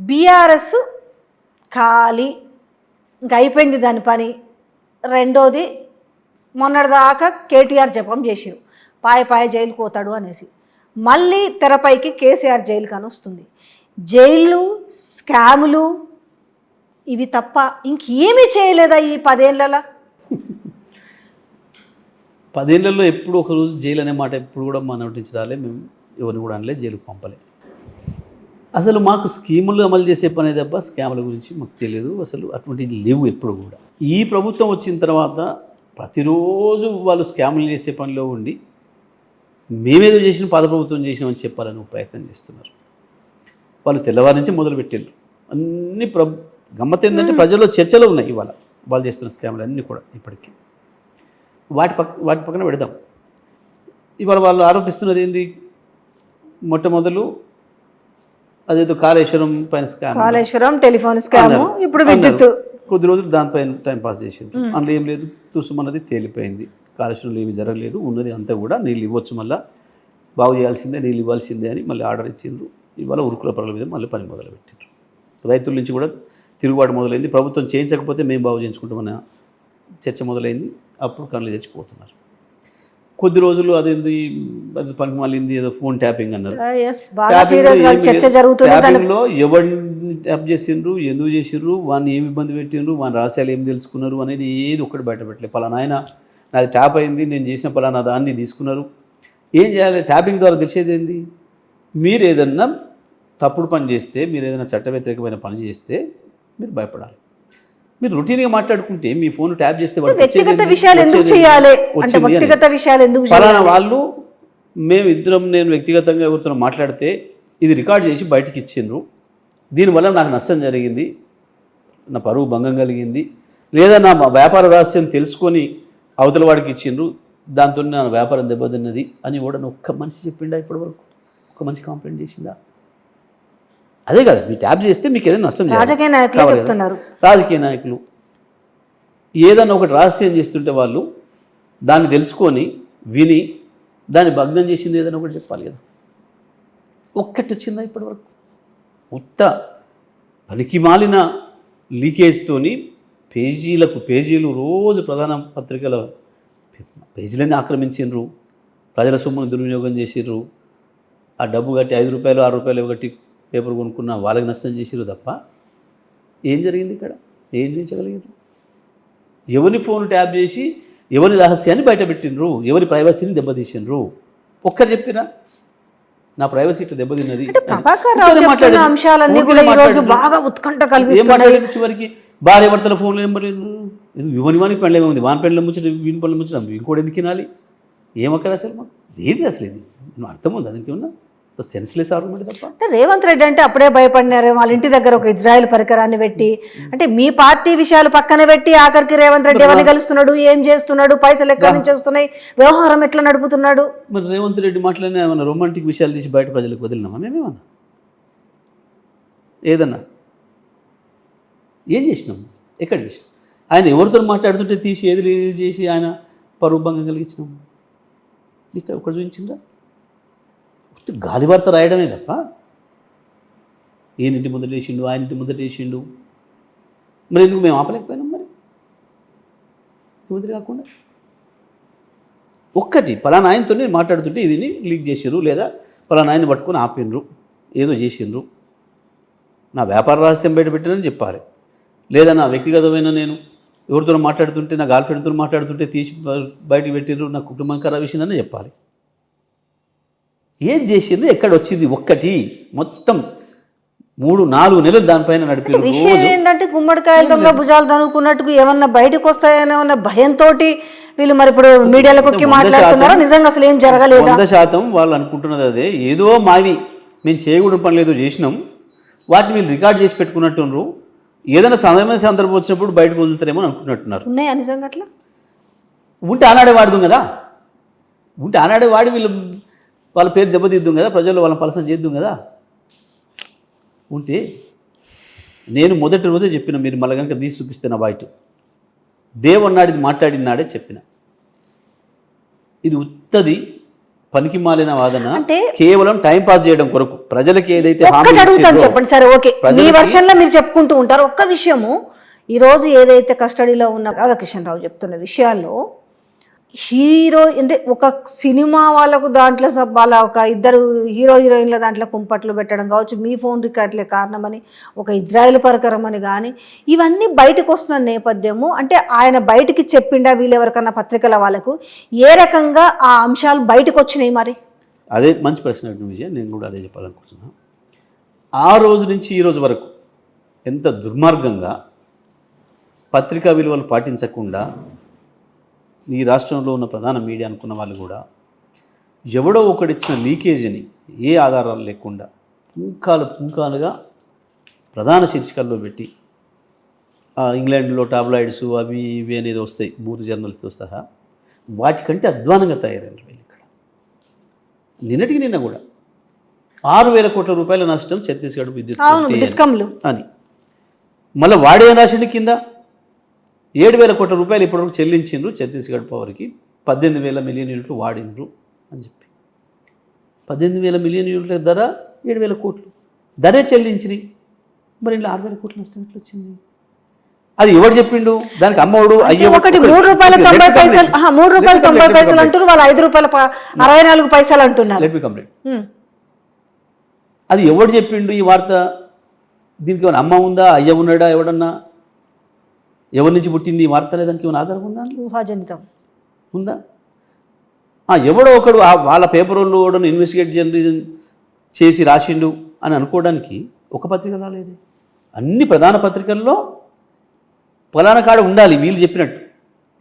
BRS ఖాళీ ఇంక అయిపోయింది దాని పని. రెండోది మొన్నటిదాకా కేటీఆర్ జపం చేసిరు పాయ జైలుకు పోతాడు అనేసి. మళ్ళీ తెరపైకి కేసీఆర్ జైలు కానీ వస్తుంది. జైలు స్కాములు ఇవి తప్ప ఇంకేమీ చేయలేదా ఈ 10 ఏళ్ళలో? 10 ఏళ్లలో ఎప్పుడు ఒకరోజు జైలు అనే మాట ఎప్పుడు కూడా మా నోటించి రాలే. మేము ఎవరిని కూడా అనలే, జైలుకు పంపలే. అసలు మాకు స్కీములు అమలు చేసే పనే తప్ప స్కాముల గురించి మాకు తెలియదు. అసలు అటువంటివి లేవు ఎప్పుడు కూడా. ఈ ప్రభుత్వం వచ్చిన తర్వాత ప్రతిరోజు వాళ్ళు స్కాములు చేసే పనిలో ఉండి మేమేదో చేసిన పాత ప్రభుత్వం చేసినామని చెప్పాలని ప్రయత్నం చేస్తున్నారు. వాళ్ళు తెల్లవారి నుంచి మొదలుపెట్టారు. అన్ని గమ్మత్ ఏంటంటే ప్రజల్లో చర్చలో ఉన్నాయి ఇవాళ వాళ్ళు చేస్తున్న స్కాములు అన్నీ కూడా. ఇప్పటికీ వాటి పక్కన పెడదాం. ఇవాళ వాళ్ళు ఆరోపిస్తున్నది ఏంది? మొట్టమొదలు అదేదో కాళేశ్వరం పైన స్కామ్, కాళేశ్వరం టెలిఫోన్ స్కామ్, ఇప్పుడు విద్యుత్. కొద్ది రోజులు దానిపైన టైంపాస్ చేసింది. అందులో ఏం లేదు, తుసుమన్నది తేలిపోయింది. కాళేశ్వరంలో ఏమి జరగలేదు, ఉన్నది అంతా కూడా నీళ్ళు ఇవ్వచ్చు, మళ్ళీ బాగు చేయాల్సిందే, నీళ్ళు ఇవ్వాల్సిందే అని మళ్ళీ ఆర్డర్ ఇచ్చిండ్రు. ఇవాళ ఉరుకుల పరుగుల మీద మళ్ళీ పని మొదలుపెట్టారు. రైతుల నుంచి కూడా తిరుగుబాటు మొదలైంది. ప్రభుత్వం చేయించకపోతే మేము బాగు చేయించుకుంటామన్న చర్చ మొదలైంది. అప్పుడు కళ్ళు తెచ్చిపోతున్నారు. కొద్ది రోజులు అదేంది అది పనికి మళ్ళీ ఏదో ఫోన్ ట్యాపింగ్ అన్నారు. ట్యాపింగ్లో ఎవరిని ట్యాప్ చేసిండ్రు, ఎందుకు చేసిండ్రు, వాడిని ఏమి ఇబ్బంది పెట్టిండ్రు, వాని రహస్యాలు ఏమి తెలుసుకున్నారు అనేది ఏది ఒక్కటి బయట పెట్టలేదు. పలానా ఆయన నాది ట్యాప్ అయింది, నేను చేసిన పలానా దాన్ని తీసుకున్నారు. ఏం చేయాలి? ట్యాపింగ్ ద్వారా తెలిసేది ఏంది? మీరు ఏదన్నా తప్పుడు పని చేస్తే, మీరు ఏదైనా చట్ట వ్యతిరేకమైన పని చేస్తే మీరు భయపడాలి. మీరు రొటీన్గా మాట్లాడుకుంటే మీ ఫోన్ ట్యాప్ చేస్తే ఫలానా వాళ్ళు మేము ఇద్దరం నేను వ్యక్తిగతంగా ఎవరితో మాట్లాడితే ఇది రికార్డ్ చేసి బయటకు ఇచ్చిండ్రు, దీనివల్ల నాకు నష్టం జరిగింది, నా పరువు భంగం కలిగింది, లేదా నా వ్యాపార రహస్యం తెలుసుకొని అవతల వాడికి ఇచ్చిండ్రు, దాంతో నా వ్యాపారం దెబ్బతిన్నది అని కూడా ఒక్క మనిషి చెప్పిండా? ఇప్పటివరకు ఒక్క మనిషి కంప్లైంట్ చేసిందా? అదే కదా, మీరు ట్యాప్ చేస్తే మీకు ఏదైనా నష్టం రాజకీయ నాయకులు ఏదన్నా ఒకటి రహస్యం చేస్తుంటే వాళ్ళు దాన్ని తెలుసుకొని విని దాన్ని భగ్నం చేసింది ఏదైనా ఒకటి చెప్పాలి కదా. ఒక్కటి వచ్చిందా ఇప్పటివరకు? ఉత్త పనికి మాలిన లీకేజ్తోని పేజీలు రోజు ప్రధాన పత్రికల పేజీలన్నీ ఆక్రమించిండ్రు, ప్రజల సొమ్మును దుర్వినియోగం చేసిండ్రు, ఆ డబ్బు కట్టి 5 రూపాయలు 6 రూపాయలు కట్టి పేపర్ కొనుక్కున్న వాళ్ళకి నష్టం చేసిరు తప్ప ఏం జరిగింది ఇక్కడ? ఏం చేయించగలిగారు? ఎవరి ఫోన్ ట్యాప్ చేసి ఎవరి రహస్యాన్ని బయటపెట్టిండ్రు, ఎవరి ప్రైవసీని దెబ్బతీసిండ్రు? ఒక్కరు చెప్పినా నా ప్రైవసీ ఇట్లా దెబ్బతిన్నది. చివరికి భార్య భర్తల ఫోన్లు నెంబర్ ఇవని వానికి పెళ్ళ ఉంది, వాని పెళ్ళ ముచ్చట వీని పెళ్ళ ముచ్చట ఇంకోటి ఎందుకు తినాలి? ఏమక్కర అసలు మాకు ఏంటి అసలు ఇది? అర్థం ఉంది దానికి ఏమన్నా సెన్స్లెస్ ఆర్గ్యుమెంట్ తప్ప. రేవంత్ రెడ్డి అంటే అప్పుడే భయపడినారు. వాళ్ళ ఇంటి దగ్గర ఒక ఇజ్రాయెల్ పరికరాన్ని పెట్టి, అంటే మీ పార్టీ విషయాలు పక్కన పెట్టి ఆఖరికి రేవంత్ రెడ్డి ఎవరిని కలుస్తున్నాడు, ఏం చేస్తున్నాడు, పైసలు ఎక్కడి నుంచి వస్తున్నాయి, వ్యవహారం ఎట్లా నడుపుతున్నాడు? మరి రేవంత్ రెడ్డి మాట్లాడిన ఏమన్నా రొమాంటిక్ విషయాలు తీసి బయట ప్రజలకు వదిలినామా మేమేమన్నా? ఏదన్నా ఏం చేసినాము? ఎక్కడ చేసినాం? ఆయన ఎవరితో మాట్లాడుతుంటే తీసి ఏది రిలీజ్ చేసి ఆయన పరుభంగం కలిగించినాము? ఇక్కడ ఒకటి చూపించిందా? గాలి వార్త రాయడమే తప్ప ఈయనింటి ముందట వేసిండు, ఆయన ఇంటి ముందట వేసిండు. మరి ఎందుకు మేము ఆపలేకపోయినాం? మరి ముఖ్యమంత్రి కాకుండా ఒక్కటి పలానా ఆయనతో మాట్లాడుతుంటే ఇదిని లీక్ చేసిర్రు, లేదా పలానా ఆయన్ని పట్టుకొని ఆపిండ్రు, ఏదో చేసిండ్రు, నా వ్యాపార రహస్యం బయట పెట్టినని చెప్పాలి, లేదా నా వ్యక్తిగతమైన నేను ఎవరితో మాట్లాడుతుంటే నా గర్ల్ ఫ్రెండ్తో మాట్లాడుతుంటే తీసి బయటకు పెట్టిర్రు, నా కుటుంబంకర విషయం అని చెప్పాలి. ఏం చేసిండ్రు? ఎక్కడ వచ్చింది? ఒక్కటి మొత్తం 3-4 నెలలు దానిపైన నడిపి. విషయం ఏంటంటే గుమ్మడికాయలు దొంగ భుజాలు దనుకున్నట్టు ఏమన్నా బయటకు వస్తాయనే భయంతో వీళ్ళు మరి ఇప్పుడు మీడియాలోకి మాట్లాడుతున్నారా? నిజంగా అసలు ఏం జరగలేదు. 100% వాళ్ళు అనుకుంటున్నది అదే. ఏదో మావి మేము చేయకూడని పనులు ఏదో చేసినాం, వాటిని వీళ్ళు రికార్డ్ చేసి పెట్టుకున్నట్టున్నారు. ఏదైనా సమయమైన సందర్భం వచ్చినప్పుడు బయటకు వదులుతారేమో అనుకుంటున్నట్టున్నారు. ఉన్నాయా నిజంగా అట్లా? ఉంటే ఆనాడే వాడదాం కదా, ఉంటే ఆనాడే వాడి వీళ్ళు వాళ్ళ పేరు దెబ్బతీద్దాం కదా, ప్రజల్లో వాళ్ళని పలసం చేద్దాం కదా. ఉంటే నేను మొదటి రోజే చెప్పిన, మీరు మళ్ళీ కనుక తీసి చూపిస్తే నా బయట డే 1 నాడు ఇది మాట్లాడిన నాడే చెప్పిన, ఇది ఉత్తది పనికి మాలిన వాదన అంటే కేవలం టైం పాస్ చేయడం కొరకు ప్రజలకు ఏదైతే హామీ ఒక్కటి అడుగుతాను ఇచ్చిండ్రో, చెప్పండి. సరే ఓకే, మీ వర్షన్లో మీరు చెప్పుకుంటూ ఉంటారు. ఒక్క విషయము, ఈరోజు ఏదైతే కస్టడీలో ఉన్న రాధాకృష్ణరావు చెప్తున్న విషయాల్లో హీరో అంటే ఒక సినిమా వాళ్ళకు దాంట్లో వాళ్ళ ఒక ఇద్దరు హీరో హీరోయిన్ల దాంట్లో కుంపట్లు పెట్టడం కావచ్చు, మీ ఫోన్ రికార్డులే కారణమని, ఒక ఇజ్రాయెల్ పరికరం అని కానీ, ఇవన్నీ బయటకు వస్తున్న నేపథ్యము. అంటే ఆయన బయటికి చెప్పిండా వీళ్ళెవరికన్నా పత్రికల వాళ్ళకు ఏ రకంగా ఆ అంశాలు బయటకు వచ్చినాయి? మరి అదే మంచి ప్రశ్న విజయ్, నేను కూడా అదే చెప్పాలనుకుంటున్నాను. ఆ రోజు నుంచి ఈ రోజు వరకు ఎంత దుర్మార్గంగా పత్రికా విలువలు పాటించకుండా ఈ రాష్ట్రంలో ఉన్న ప్రధాన మీడియా అనుకున్న వాళ్ళు కూడా ఎవడో ఒకడిచ్చిన లీకేజీని ఏ ఆధారాలు లేకుండా పుంకాలుగా ప్రధాన శీర్షికల్లో పెట్టి ఇంగ్లాండ్లో టాబ్లాయిడ్స్ అవి ఇవి అనేది వస్తాయి బూత్ జర్నల్స్తో సహా, వాటికంటే అధ్వానంగా తయారైన వీళ్ళు ఇక్కడ. నిన్నటికి నిన్న కూడా 6,000 కోట్ల రూపాయల నష్టం ఛత్తీస్గఢ్ విద్యుత్ డిస్కమ్లు అని, మళ్ళీ వాడే రాసింది కింద 7,000 కోట్ల రూపాయలు ఇప్పటివరకు చెల్లించిండ్రు ఛత్తీస్గఢ్ పవర్కి, 18,000 మిలియన్ యూనిట్లు వాడిండ్రు అని చెప్పి. 18,000 మిలియన్ యూనిట్ల ధర 7,000 కోట్లు ధరే చెల్లించినాయి. మరి ఇంట్లో 6,000 కోట్ల నష్టం ఎట్లా వచ్చింది? అది ఎవరు చెప్పిండు? దానికి అమ్మఒడు అయ్యే ఒకటి ₹3.90 ₹3.90 అంటారు, వాళ్ళు ₹5.64 అంటున్నారు. Let me complete. అది ఎవరు చెప్పిండు ఈ వార్త? దీనికి ఏమైనా అమ్మ ఉందా, అయ్య ఉన్నాడా, ఎవడన్నా ఎవరి నుంచి పుట్టింది ఈ వార్త? లేదానికి ఏమైనా ఆధారం ఉందా? ఊహాజనితం ఉందా? ఎవడో ఒకడు వాళ్ళ పేపర్ వాళ్ళు ఇన్వెస్టిగేట్ జర్నలిజం చేసి రాసిండు అని అనుకోవడానికి ఒక పత్రిక రాలేదు. అన్ని ప్రధాన పత్రికల్లో ఫలానా కాడ ఉండాలి, వీళ్ళు చెప్పినట్టు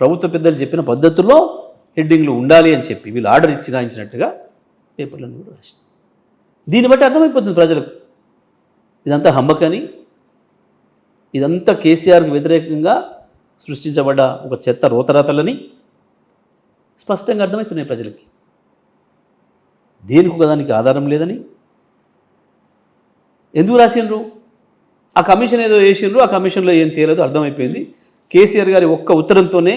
ప్రభుత్వ పెద్దలు చెప్పిన పద్ధతుల్లో హెడ్డింగ్లు ఉండాలి అని చెప్పి వీళ్ళు ఆర్డర్ ఇచ్చి రాయించినట్టుగా పేపర్లను కూడా రాసింది. దీన్ని బట్టి అర్థమైపోతుంది ప్రజలకు ఇదంతా హంబకని, ఇదంతా కేసీఆర్కి వ్యతిరేకంగా సృష్టించబడ్డ ఒక చెత్త రోతరాతలని స్పష్టంగా అర్థమవుతున్నాయి ప్రజలకి. దేనికి ఒకదానికి ఆధారం లేదని. ఎందుకు రాసిండ్రు? ఆ కమిషన్ ఏదో వేసిండ్రు, ఆ కమిషన్లో ఏం తేలేదో అర్థమైపోయింది. కేసీఆర్ గారి ఒక్క ఉత్తరంతోనే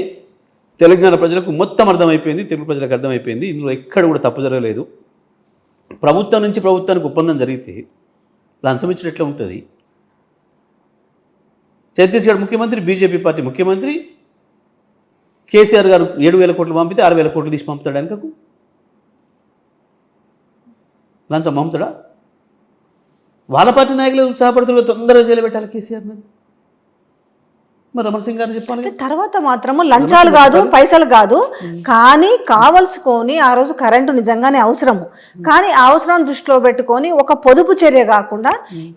తెలంగాణ ప్రజలకు మొత్తం అర్థమైపోయింది, తెలుగు ప్రజలకు అర్థమైపోయింది. ఇందులో ఎక్కడ కూడా తప్పు జరగలేదు. ప్రభుత్వం నుంచి ప్రభుత్వానికి ఒప్పందం జరిగితే లంచం ఇచ్చినట్లే ఉంటుంది. ఛత్తీస్గఢ్ ముఖ్యమంత్రి బీజేపీ పార్టీ ముఖ్యమంత్రి, కేసీఆర్ గారు 7,000 కోట్లు పంపితే 6,000 కోట్లు తీసి పంపుతాడు వెనకకు. లంచం పంపుతాడా? వాళ్ళ పార్టీ నాయకులు ఉత్సాహపడుతున్న తొందరగా జైలు పెట్టాలి కేసీఆర్ని. మరి రమణ సింగ్ గారు చెప్పాలి. తర్వాత మాత్రము లంచాలు కాదు, పైసలు కాదు, కానీ కావలసుకొని ఆ రోజు కరెంటు నిజంగానే అవసరము, కానీ ఆ అవసరాన్ని దృష్టిలో పెట్టుకొని ఒక పొదుపు చర్య కాకుండా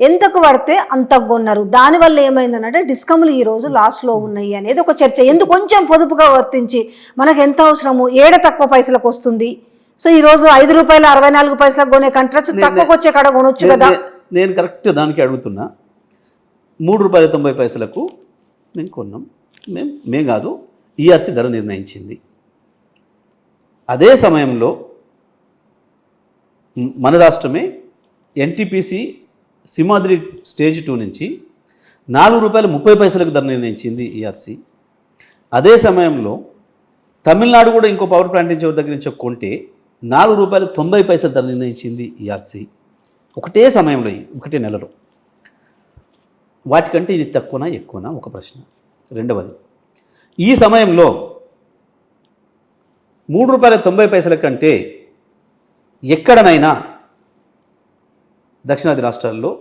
ఎంతకు పడితే అంతకు కొన్నారు. దానివల్ల ఏమైందనంటే డిస్కమ్లు ఈ రోజు లాస్లో ఉన్నాయి అనేది ఒక చర్చ. ఎందుకు కొంచెం పొదుపుగా వర్తించి మనకు ఎంత అవసరము, ఏడ తక్కువ పైసలకు వస్తుంది. సో ఈ రోజు ₹5.64 కొనే కంట్రాక్ట్ తక్కువకు వచ్చే కాడ కొనొచ్చు కదా. నేను కరెక్ట్ దానికి అడుగుతున్నా. ₹3.90 మేము కొన్నాం. మేము కాదు, ఈఆర్సీ ధర నిర్ణయించింది. అదే సమయంలో మన రాష్ట్రమే ఎన్టీపీసీ సింహాద్రి స్టేజ్ 2 నుంచి ₹4.30 ధర నిర్ణయించింది ఈఆర్సీ. అదే సమయంలో తమిళనాడు కూడా ఇంకో పవర్ ప్లాంట్ నుంచి ఎవరి దగ్గర నుంచి కొంటే ₹4.90 ధర నిర్ణయించింది ఈఆర్సీ. ఒకటే సమయంలో, ఒకటే నెలలో. వాటికంటే ఇది తక్కువనా ఎక్కువనా ఒక ప్రశ్న. రెండవది, ఈ సమయంలో ₹3.90 కంటే ఎక్కడనైనా దక్షిణాది రాష్ట్రాల్లో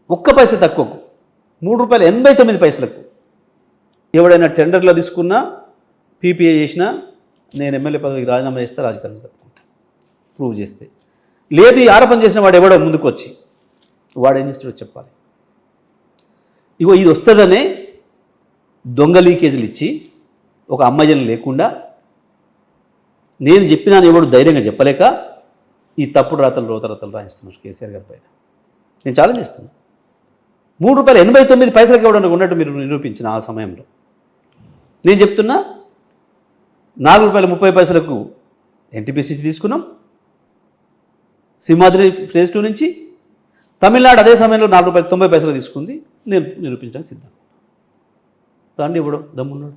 ఒక్క పైసా తక్కువకు ₹3.89 ఎవడైనా టెండర్లో తీసుకున్నా, పీపీఏ చేసినా, నేను ఎమ్మెల్యే పదవికి రాజీనామా చేస్తే రాజకీయాలు తప్పుకుంటా ప్రూవ్ చేస్తే. లేదు ఈ ఆరోపణ చేసిన వాడు ఎవడో ముందుకు వచ్చి వాడేం చేస్తాడో చెప్పాలి. ఇగో ఇది వస్తుందనే దొంగ లీకేజీలు ఇచ్చి ఒక అమ్మాయిని లేకుండా నేను చెప్పినాను ఎవడు ధైర్యంగా చెప్పలేక ఈ తప్పుడు రోతరాతలు రాయిస్తున్నారు కేసీఆర్ గారి పైన. నేను ఛాలెంజ్ చేస్తున్నాను. ₹3.89 ఎవడన్నా ఉన్నట్టు మీరు నిరూపించిన ఆ సమయంలో. నేను చెప్తున్నా ₹4.30 ఎన్టీపీసీ తీసుకున్నాం సింహాద్రి ఫేజ్ 2 నుంచి. తమిళనాడు అదే సమయంలో ₹4.90 తీసుకుంది. నేను నిరూపించడానికి సిద్ధం. దాన్ని ఇవ్వడం దమ్మున్నాడు.